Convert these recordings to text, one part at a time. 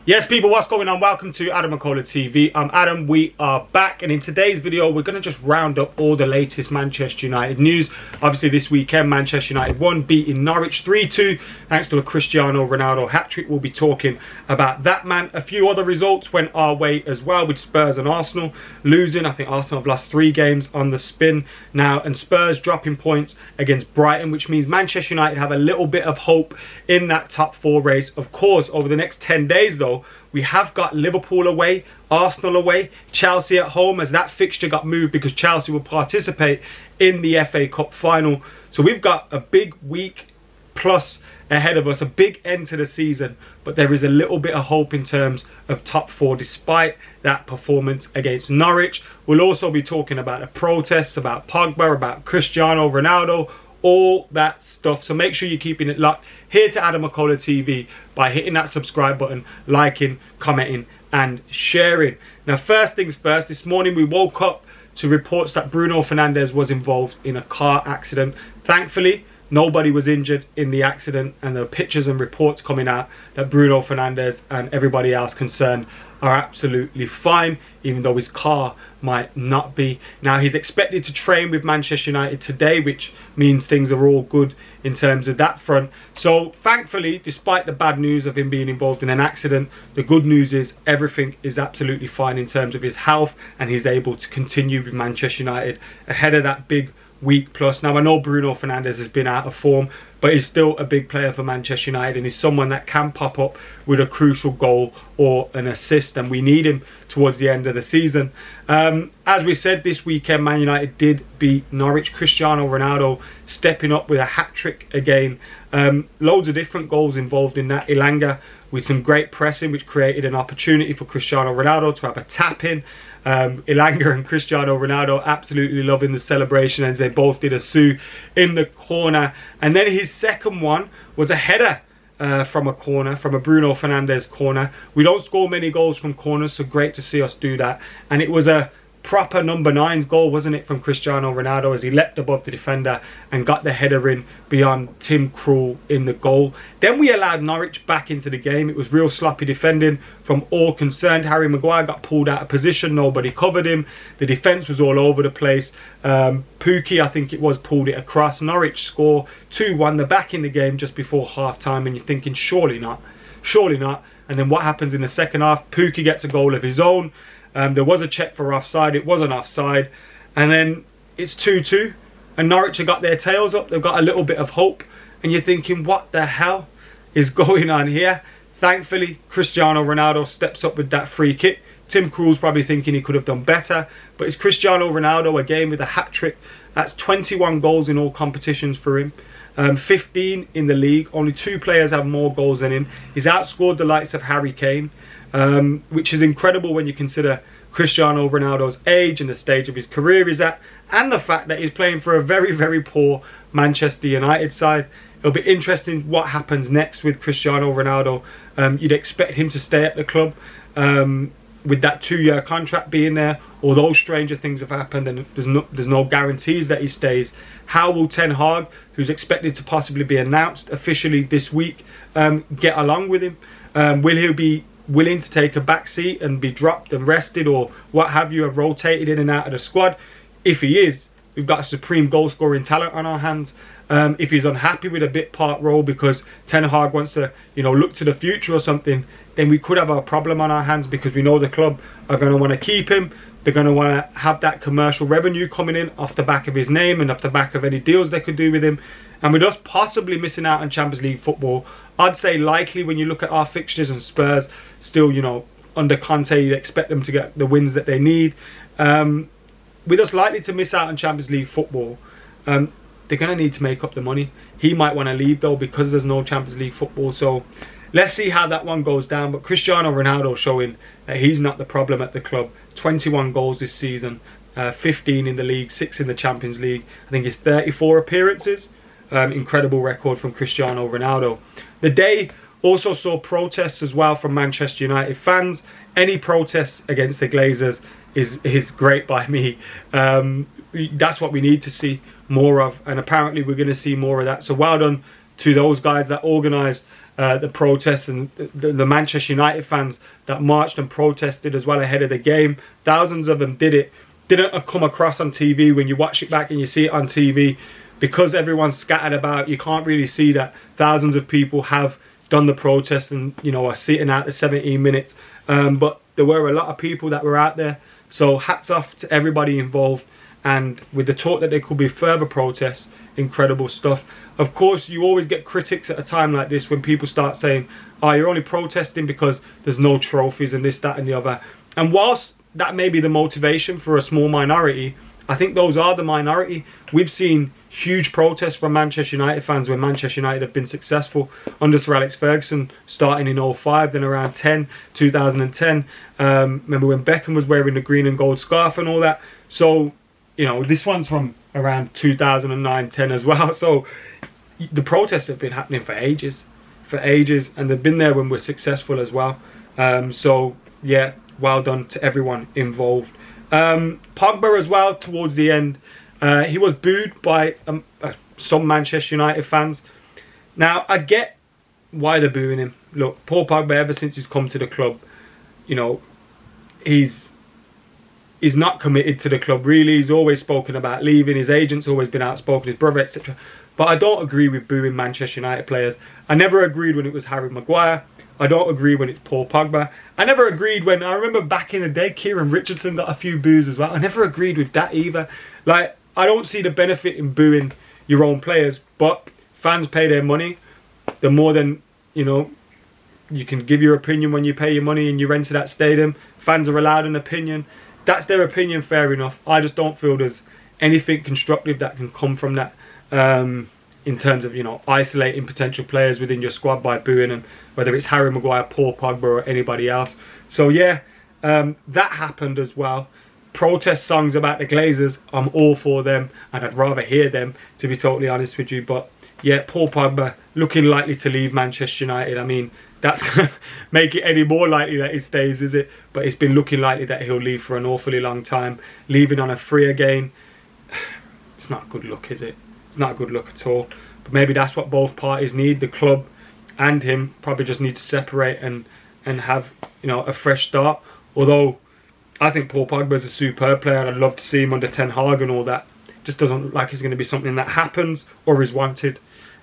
Yes, people, what's going on? Welcome to AdamMcKola TV. I'm Adam. We are back, and in today's video, we're going to just round up all the latest Manchester United news. Obviously, this weekend, Manchester United won, beating Norwich 3-2, thanks to a Cristiano Ronaldo hat trick. We'll be talking about that, man. A few other results went our way as well, with Spurs and Arsenal losing. I think Arsenal have lost 3 games on the spin now, and Spurs dropping points against Brighton, which means Manchester United have a little bit of hope in that top 4 race. Of course, over the next 10 days, though, we have got Liverpool away, Arsenal away, Chelsea at home, as that fixture got moved because Chelsea will participate in the FA Cup final. So we've got a big week plus ahead of us, a big end to the season, but there is a little bit of hope in terms of top 4 despite that performance against Norwich. We'll also be talking about the protests, about Pogba, about Cristiano Ronaldo, all that stuff. So make sure you're keeping it locked here to AdamMcKola TV by hitting that subscribe button, liking, commenting and sharing. Now, first things first, this morning we woke up to reports that Bruno Fernandes was involved in a car accident. Thankfully, nobody was injured in the accident, and there are pictures and reports coming out that Bruno Fernandes and everybody else concerned are absolutely fine, even though his car might not be. Now, he's expected to train with Manchester United today, which means things are all good in terms of that front. So thankfully, despite the bad news of him being involved in an accident, the good news is everything is absolutely fine in terms of his health, and he's able to continue with Manchester United ahead of that big week plus. Now, I know Bruno Fernandes has been out of form, but he's still a big player for Manchester United, and he's someone that can pop up with a crucial goal or an assist, and we need him towards the end of the season. As we said, this weekend Man United did beat Norwich. Cristiano Ronaldo stepping up with a hat trick again. Loads of different goals involved in that. Elanga with some great pressing, which created an opportunity for Cristiano Ronaldo to have a tap in. Elanga and Cristiano Ronaldo absolutely loving the celebration as they both did a sue in the corner. And then his second one was a header from a corner, from a Bruno Fernandes corner. We don't score many goals from corners, so great to see us do that. And it was a proper number 9's goal, wasn't it, from Cristiano Ronaldo, as he leapt above the defender and got the header in beyond Tim Krul in the goal. Then we allowed Norwich back into the game. It was real sloppy defending from all concerned. Harry Maguire got pulled out of position, nobody covered him, the defence was all over the place. Pookie, I think it was, pulled it across. Norwich score 2-1, they're back in the game just before half time, and you're thinking surely not, surely not. And then what happens in the second half? Pookie gets a goal of his own. There was a check for offside, it wasn't offside, and then it's 2-2, and Norwich have got their tails up. They've got a little bit of hope, and you're thinking, what the hell is going on here? Thankfully, Cristiano Ronaldo steps up with that free kick. Tim Krul's probably thinking he could have done better, but it's Cristiano Ronaldo again with a hat trick. That's 21 goals in all competitions for him. 15 in the league. Only 2 players have more goals than him. He's outscored the likes of Harry Kane, which is incredible when you consider Cristiano Ronaldo's age and the stage of his career he's at, and the fact that he's playing for a very, very poor Manchester United side. It'll be interesting what happens next with Cristiano Ronaldo. You'd expect him to stay at the club with that 2-year contract being there, although stranger things have happened and there's no guarantees that he stays. How will Ten Hag, who's expected to possibly be announced officially this week, get along with him? Will he be willing to take a back seat and be dropped and rested, or what have you, have rotated in and out of the squad? If he is, we've got a supreme goal scoring talent on our hands. If he's unhappy with a bit part role because Ten Hag wants to, look to the future or something, then we could have a problem on our hands, because we know the club are going to want to keep him. They're going to want to have that commercial revenue coming in off the back of his name and off the back of any deals they could do with him. And with us possibly missing out on Champions League football, I'd say likely when you look at our fixtures, and Spurs still, under Conte, you'd expect them to get the wins that they need. With us likely to miss out on Champions League football, they're going to need to make up the money. He might want to leave though, because there's no Champions League football. So let's see how that one goes down. But Cristiano Ronaldo showing that he's not the problem at the club. 21 goals this season, 15 in the league, 6 in the Champions League. I think it's 34 appearances. Incredible record from Cristiano Ronaldo. The day also saw protests as well from Manchester United fans. Any protests against the Glazers is great by me. That's what we need to see more of, and apparently we're going to see more of that. So well done to those guys that organised the protests and the Manchester United fans that marched and protested as well ahead of the game. Thousands of them did it. Didn't come across on TV. When you watch it back and you see it on TV, because everyone's scattered about, you can't really see that thousands of people have done the protest and, you know, are sitting out the 17 minutes. But there were a lot of people that were out there. So hats off to everybody involved. And with the talk that there could be further protests, incredible stuff. Of course, you always get critics at a time like this when people start saying, oh, you're only protesting because there's no trophies and this, that and the other. And whilst that may be the motivation for a small minority, I think those are the minority. We've seen huge protests from Manchester United fans when Manchester United have been successful under Sir Alex Ferguson, starting in 05, then around 2010. Remember when Beckham was wearing the green and gold scarf and all that. So, you know, this one's from around 2009-10 as well. So the protests have been happening for ages, and they've been there when we're successful as well. So yeah, well done to everyone involved. Pogba as well, towards the end, he was booed by some Manchester United fans. Now, I get why they're booing him. Look, Paul Pogba, ever since he's come to the club, you know, he's not committed to the club, really. He's always spoken about leaving. His agent's always been outspoken, his brother, etc. But I don't agree with booing Manchester United players. I never agreed when it was Harry Maguire. I don't agree when it's Paul Pogba. I never agreed when, I remember back in the day, Kieran Richardson got a few boos as well. I never agreed with that either. Like, I don't see the benefit in booing your own players, but fans pay their money. The more than, you know, you can give your opinion when you pay your money and you rent to that stadium. Fans are allowed an opinion. That's their opinion, fair enough. I just don't feel there's anything constructive that can come from that. In terms of, you know, isolating potential players within your squad by booing them, whether it's Harry Maguire, Paul Pogba or anybody else. So yeah, that happened as well. Protest songs about the Glazers, I'm all for them, and I'd rather hear them, to be totally honest with you. But yeah, Paul Pogba looking likely to leave Manchester United. I mean, that's going to make it any more likely that he stays, is it? But it's been looking likely that he'll leave for an awfully long time. Leaving on a free again, it's not a good look, is it? It's not a good look at all. But maybe that's what both parties need. The club and him probably just need to separate and have, you know, a fresh start. Although I think Paul Pogba is a superb player and I'd love to see him under Ten Hag and all that. Just doesn't look like it's going to be something that happens or is wanted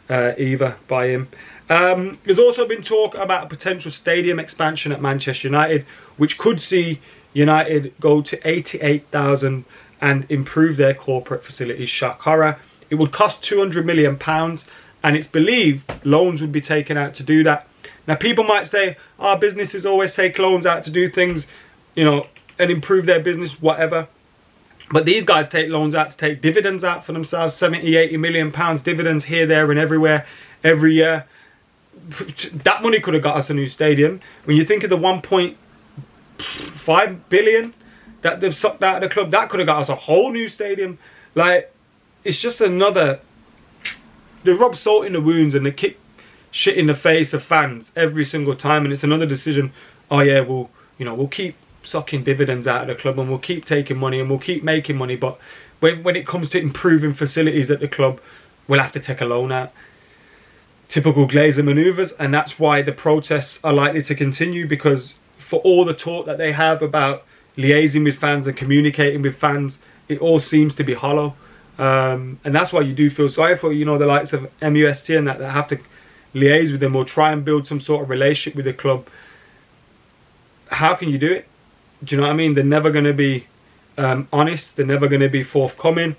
either by him. There's also been talk about a potential stadium expansion at Manchester United, which could see United go to 88,000 and improve their corporate facilities. Shock horror. It would cost £200 million, and it's believed loans would be taken out to do that. Now, people might say, "Our businesses always take loans out to do things, you know, and improve their business, whatever." But these guys take loans out to take dividends out for themselves, 70, 80 million pounds dividends here, there, and everywhere, every year. That money could have got us a new stadium. When you think of the 1.5 billion that they've sucked out of the club, that could have got us a whole new stadium. Like, it's just another, they rub salt in the wounds and they kick shit in the face of fans every single time, and it's another decision. Oh yeah, we'll keep sucking dividends out of the club and we'll keep taking money and we'll keep making money, but when it comes to improving facilities at the club, we'll have to take a loan out. Typical Glazer manoeuvres, and that's why the protests are likely to continue, because for all the talk that they have about liaising with fans and communicating with fans, it all seems to be hollow. And that's why you do feel sorry for, you know, the likes of MUST and that have to liaise with them or try and build some sort of relationship with the club. How can you do it? Do you know what I mean? They're never going to be honest. They're never going to be forthcoming.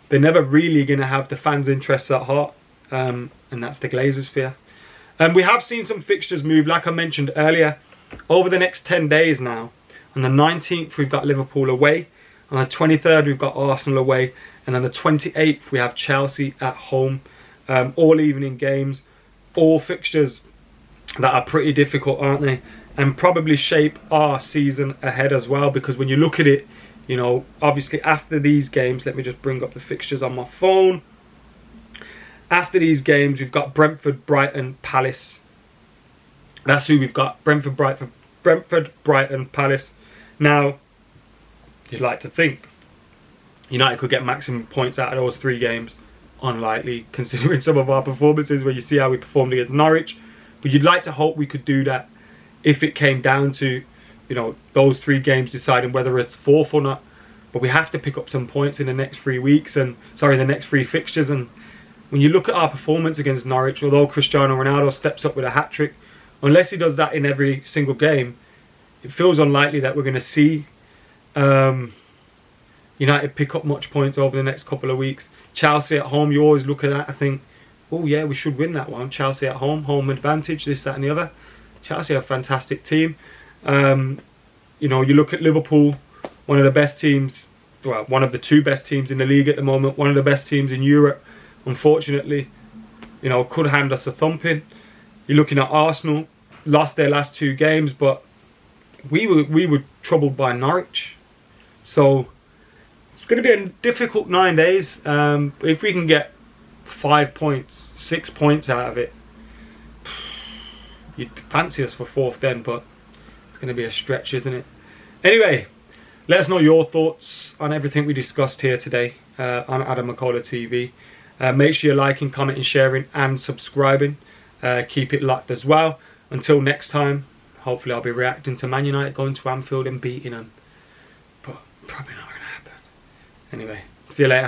They're never really going to have the fans' interests at heart. And that's the Glazers' fear. And we have seen some fixtures move, like I mentioned earlier, over the next 10 days now. On the 19th, we've got Liverpool away. On the 23rd, we've got Arsenal away. And on the 28th, we have Chelsea at home. All evening games. All fixtures that are pretty difficult, aren't they? And probably shape our season ahead as well. Because when you look at it, you know, obviously after these games, let me just bring up the fixtures on my phone. After these games, we've got Brentford, Brighton, Palace. That's who we've got. Brentford, Brighton, Palace. Now, you'd like to think United could get maximum points out of those 3 games. Unlikely, considering some of our performances, where you see how we performed against Norwich. But you'd like to hope we could do that if it came down to, you know, those 3 games deciding whether it's 4th or not. But we have to pick up some points in the next 3 weeks, and sorry, the next 3 fixtures. And when you look at our performance against Norwich, although Cristiano Ronaldo steps up with a hat trick, unless he does that in every single game, it feels unlikely that we're going to see United pick up much points over the next couple of weeks. Chelsea at home, you always look at that and think, oh yeah, we should win that one. Chelsea at home, home advantage, this, that and the other. Chelsea are a fantastic team. You know, you look at Liverpool, one of the best teams, well, one of the 2 best teams in the league at the moment, one of the best teams in Europe. Unfortunately, you know, could hand us a thumping. You're looking at Arsenal, lost their last 2 games, but we were troubled by Norwich. So it's going to be a difficult 9 days. If we can get 5 points, 6 points out of it, you'd fancy us for 4th then, but it's going to be a stretch, isn't it? Anyway, let us know your thoughts on everything we discussed here today on AdamMcKola TV. Make sure you're liking, commenting, sharing and subscribing. Keep it locked as well. Until next time, hopefully I'll be reacting to Man United going to Anfield and beating them. But probably not going to happen. Anyway, see you later.